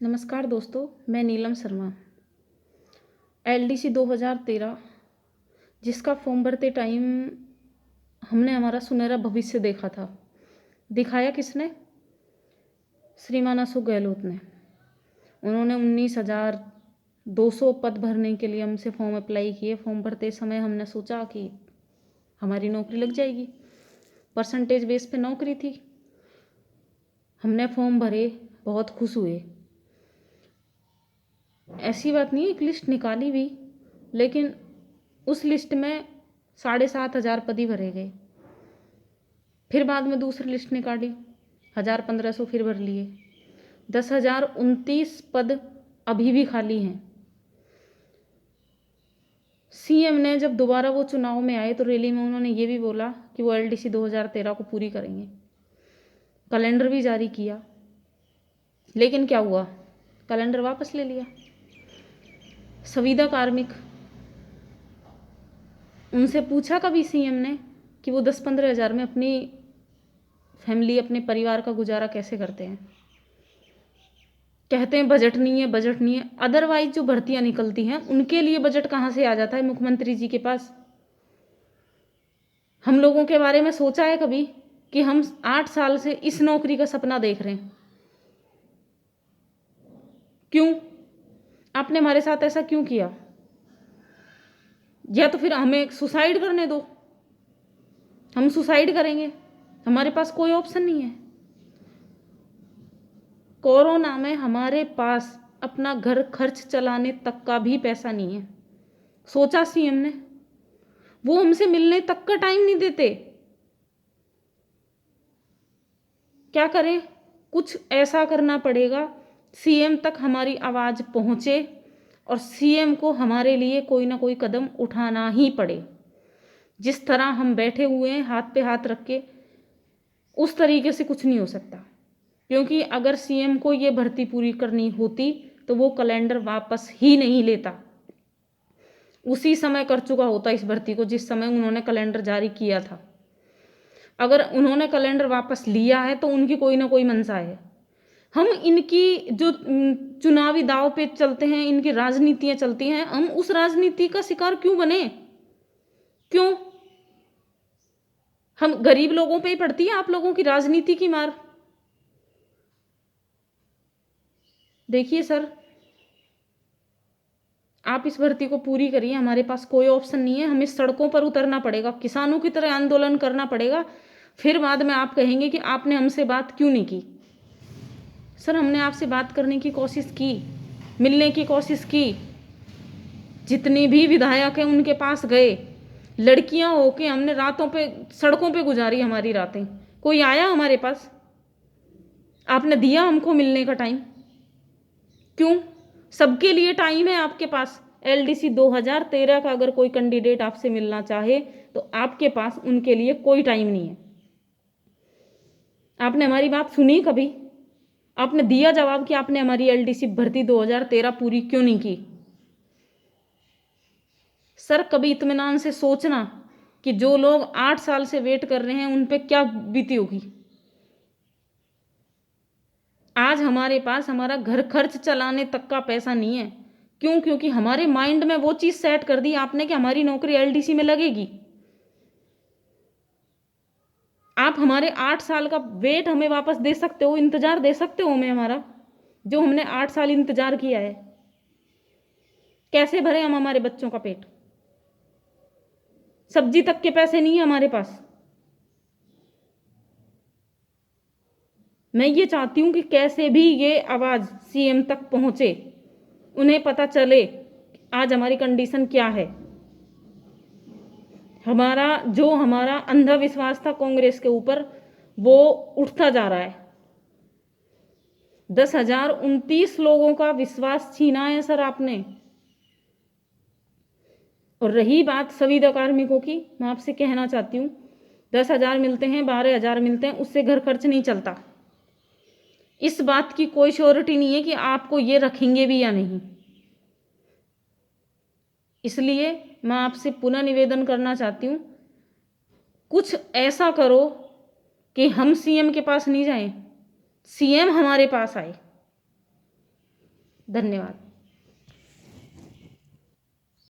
नमस्कार दोस्तों, मैं नीलम शर्मा। एलडीसी 2013 जिसका फॉर्म भरते टाइम हमने हमारा सुनहरा भविष्य देखा था, दिखाया किसने? श्रीमान अशोक गहलोत ने। उन्होंने 19,200 पद भरने के लिए हमसे फॉर्म अप्लाई किए। फॉर्म भरते समय हमने सोचा कि हमारी नौकरी लग जाएगी, परसेंटेज बेस पे नौकरी थी। हमने फॉर्म भरे, बहुत खुश हुए। ऐसी बात नहीं है, एक लिस्ट निकाली भी, लेकिन उस लिस्ट में 7,500 पद ही भरे गए। फिर बाद में दूसरी लिस्ट निकाली, 1,000-1,500 फिर भर लिए। 10,029 पद अभी भी खाली हैं। सीएम ने जब दोबारा वो चुनाव में आए तो रैली में उन्होंने ये भी बोला कि वो एलडीसी 2013 को पूरी करेंगे। कैलेंडर भी जारी किया, लेकिन क्या हुआ? कैलेंडर वापस ले लिया। संविदा कार्मिक, उनसे पूछा कभी सीएम ने कि वो 10-15 हज़ार में अपनी फैमिली, अपने परिवार का गुजारा कैसे करते हैं? कहते हैं बजट नहीं है, बजट नहीं है। अदरवाइज जो भर्तियां निकलती हैं उनके लिए बजट कहाँ से आ जाता है मुख्यमंत्री जी के पास? हम लोगों के बारे में सोचा है कभी कि हम 8 साल से इस नौकरी का सपना देख रहे हैं? क्यों? आपने हमारे साथ ऐसा क्यों किया? या तो फिर हमें सुसाइड करने दो, हम सुसाइड करेंगे। हमारे पास कोई ऑप्शन नहीं है। कोरोना में हमारे पास अपना घर खर्च चलाने तक का भी पैसा नहीं है। सोचा सीएम ने? वो हमसे मिलने तक का टाइम नहीं देते। क्या करें? कुछ ऐसा करना पड़ेगा, सीएम तक हमारी आवाज़ पहुँचे और सीएम को हमारे लिए कोई ना कोई कदम उठाना ही पड़े। जिस तरह हम बैठे हुए हैं हाथ पे हाथ रख के, उस तरीके से कुछ नहीं हो सकता। क्योंकि अगर सीएम को ये भर्ती पूरी करनी होती तो वो कैलेंडर वापस ही नहीं लेता। उसी समय कर चुका होता इस भर्ती को जिस समय उन्होंने कैलेंडर जारी किया था। अगर उन्होंने कैलेंडर वापस लिया है तो उनकी कोई ना कोई मंशा है। हम इनकी जो चुनावी दाव पे चलते हैं, इनकी राजनीतियां चलती हैं, हम उस राजनीति का शिकार क्यों बने? क्यों? हम गरीब लोगों पे ही पड़ती है आप लोगों की राजनीति की मार। देखिए सर, आप इस भर्ती को पूरी करिए, हमारे पास कोई ऑप्शन नहीं है। हमें सड़कों पर उतरना पड़ेगा, किसानों की तरह आंदोलन करना पड़ेगा। फिर बाद में आप कहेंगे कि आपने हमसे बात क्यों नहीं की। सर, हमने आपसे बात करने की कोशिश की, मिलने की कोशिश की। जितनी भी विधायक हैं उनके पास गए, लड़कियां होके हमने रातों पे सड़कों पे गुजारी हमारी रातें। कोई आया हमारे पास? आपने दिया हमको मिलने का टाइम? क्यों? सबके लिए टाइम है आपके पास। एलडीसी 2013 का अगर कोई कैंडिडेट आपसे मिलना चाहे तो आपके पास उनके लिए कोई टाइम नहीं है। आपने हमारी बात सुनी कभी? आपने दिया जवाब कि आपने हमारी एलडीसी भर्ती 2013 पूरी क्यों नहीं की? सर, कभी इत्मीनान से सोचना कि जो लोग 8 साल से वेट कर रहे हैं उन पे क्या बीती होगी। आज हमारे पास हमारा घर खर्च चलाने तक का पैसा नहीं है। क्यों? क्योंकि हमारे माइंड में वो चीज़ सेट कर दी आपने कि हमारी नौकरी एलडीसी में लगेगी। आप हमारे 8 साल का वेट हमें वापस दे सकते हो, इंतजार दे सकते हो हमें हमारा, जो हमने 8 साल इंतजार किया है। कैसे भरे हम हमारे बच्चों का पेट? सब्जी तक के पैसे नहीं है हमारे पास। मैं ये चाहती हूँ कि कैसे भी ये आवाज़ सीएम तक पहुँचे, उन्हें पता चले आज हमारी कंडीशन क्या है। हमारा अंधा विश्वास था कांग्रेस के ऊपर, वो उठता जा रहा है। 10,029 लोगों का विश्वास छीना है सर आपने। और रही बात संविदा कार्मिकों की, मैं आपसे कहना चाहती हूँ, 10,000 मिलते हैं, 12,000 मिलते हैं, उससे घर खर्च नहीं चलता। इस बात की कोई श्योरिटी नहीं है कि आपको ये रखेंगे भी या नहीं। इसलिए मैं आपसे पुनः निवेदन करना चाहती हूँ, कुछ ऐसा करो कि हम सीएम के पास नहीं जाएं, सीएम हमारे पास आए। धन्यवाद।